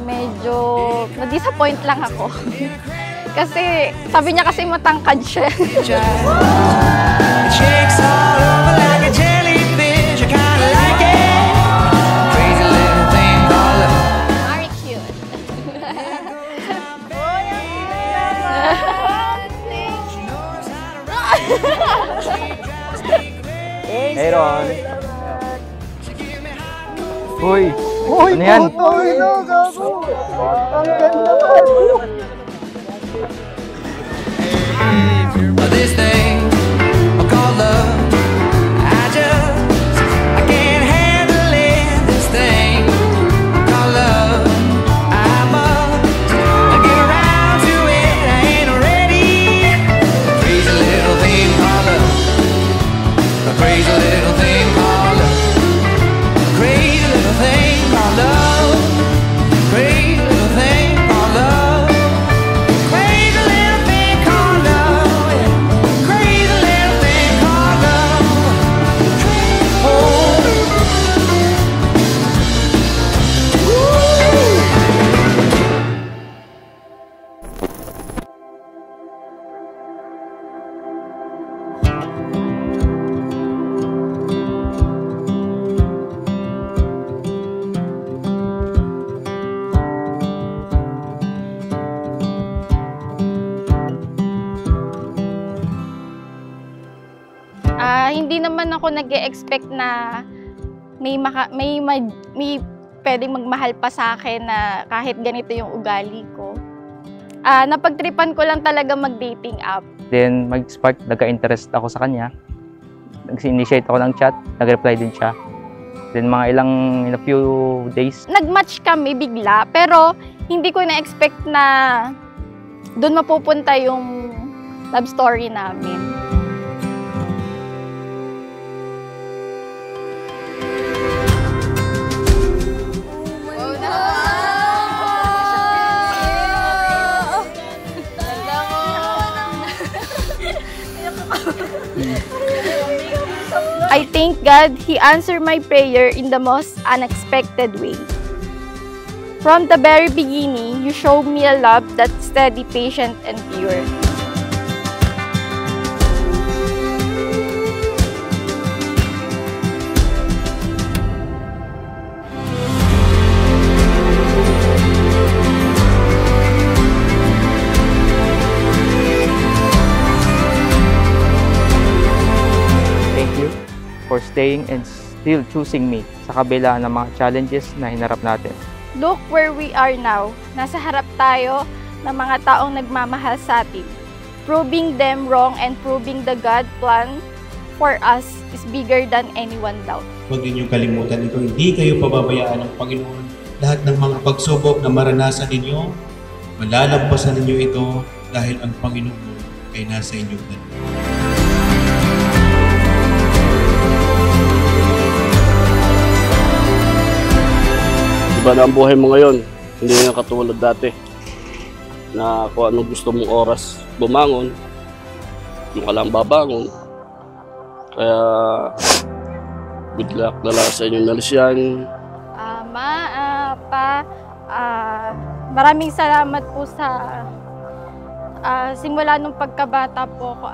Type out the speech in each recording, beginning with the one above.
medyo na-disappoint lang ako. Kasi sabi niya kasi matangkad siya. Very cute. Hey Ron! Uy! Uy, ano yan? puto! Gago! Ang ganda man! This thing called love, I can't handle it. This thing called love, I must get around to it. I ain't ready. Crazy little thing called love, a crazy little thing called love, crazy little thing called love, crazy little thing called love. Hindi naman ako nag-e-expect na may pwedeng magmahal pa sa akin na kahit ganito yung ugali ko. Napagtripan ko lang talaga mag-dating app. Then mag-spark, nagka-interest ako sa kanya. Nag-initiate ako ng chat, nag-reply din siya. Then in a few days. Nag-match kami bigla, pero hindi ko na-expect na doon mapupunta yung love story namin. I thank God He answered my prayer in the most unexpected way. From the very beginning, you showed me a love that's steady, patient, and pure. For staying and still choosing me sa kabila ng mga challenges na hinarap natin. Look where we are now. Nasa harap tayo ng mga taong nagmamahal sa atin. Proving them wrong and proving the God plan for us is bigger than anyone doubt. Huwag ninyong kalimutan ito. Hindi kayo pababayaan ng Panginoon. Lahat ng mga pagsubok na maranasan ninyo, malalampasan ninyo ito dahil ang Panginoon ay nasa inyong dalawa. Iba na ang buhay mo ngayon, hindi na katulad dati na kung anong gusto mong oras bumangon, yung ka lang babangon. Kaya good luck na lang sa inyong nalisyan. Maraming salamat po sa simula nung pagkabata po ko,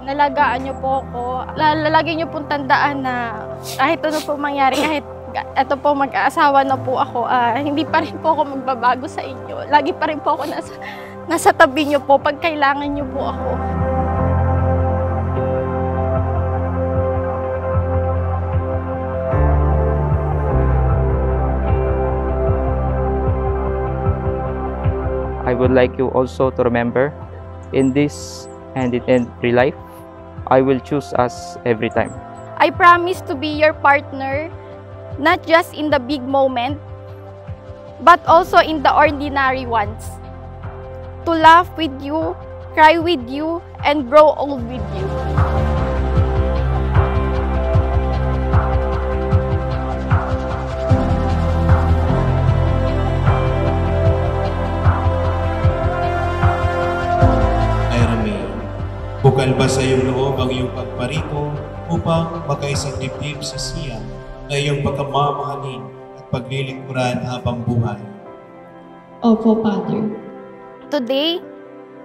nalagaan niyo po ako. Lagi niyo pong tandaan na kahit ano po mangyari, kahit ito po mag-aasawa na po ako, hindi pa rin po ako magbabago sa inyo. Lagi pa rin po ako nasa tabi niyo po pag kailangan niyo po ako. I would like you also to remember, in this and in every life, I will choose us every time. I promise to be your partner, not just in the big moment, but also in the ordinary ones. To laugh with you, cry with you, and grow old with you. Ay Romeo, bukal ba sa iyong loob ang iyong pagparito upang makaisang dibdib sa siya na iyong pagkamamahalin at paglilingkuran habang buhay? Opo, Father. Today,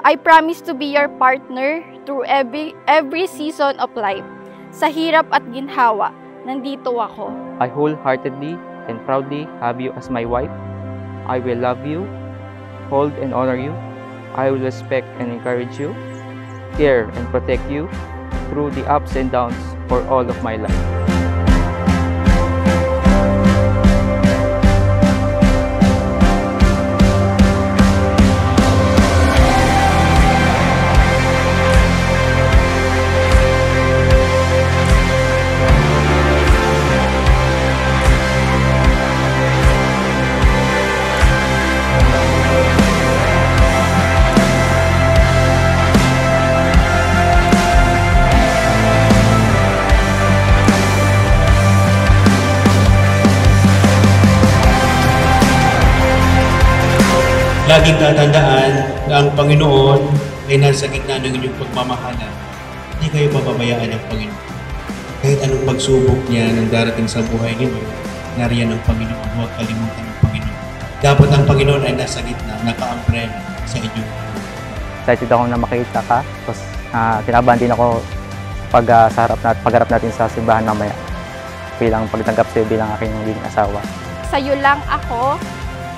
I promise to be your partner through every season of life. Sa hirap at ginhawa, nandito ako. I wholeheartedly and proudly have you as my wife. I will love you, hold and honor you. I will respect and encourage you, care and protect you through the ups and downs for all of my life. Laging tatandaan na ang Panginoon ay nasa gitna ng inyong pagmamahalan. Hindi kayo pababayaan ng Panginoon. Kahit anong pagsubok niya ng darating sa buhay ninyo, nariyan ang Panginoon. Huwag kalimutan ng Panginoon. Dapat ang Panginoon ay nasa gitna, naka-umbrella sa inyong buhay. Excited ako na makita ka. Tapos kinabahan din ako pagharap natin sa simbahan mamaya bilang pagtanggap sa'yo bilang aking magiging asawa. Sa'yo lang ako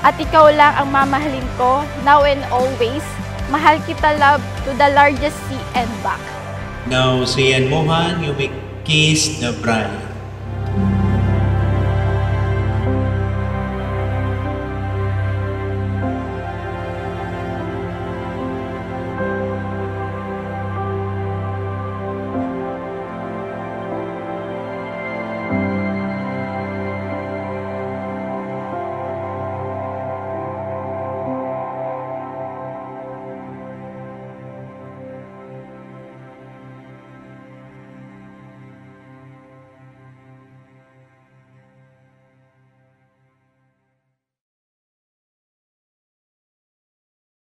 at ikaw lang ang mamahalin ko, now and always. Mahal kita, love, to the largest sea and back. Now, Sian Mohan, you may kiss the bride.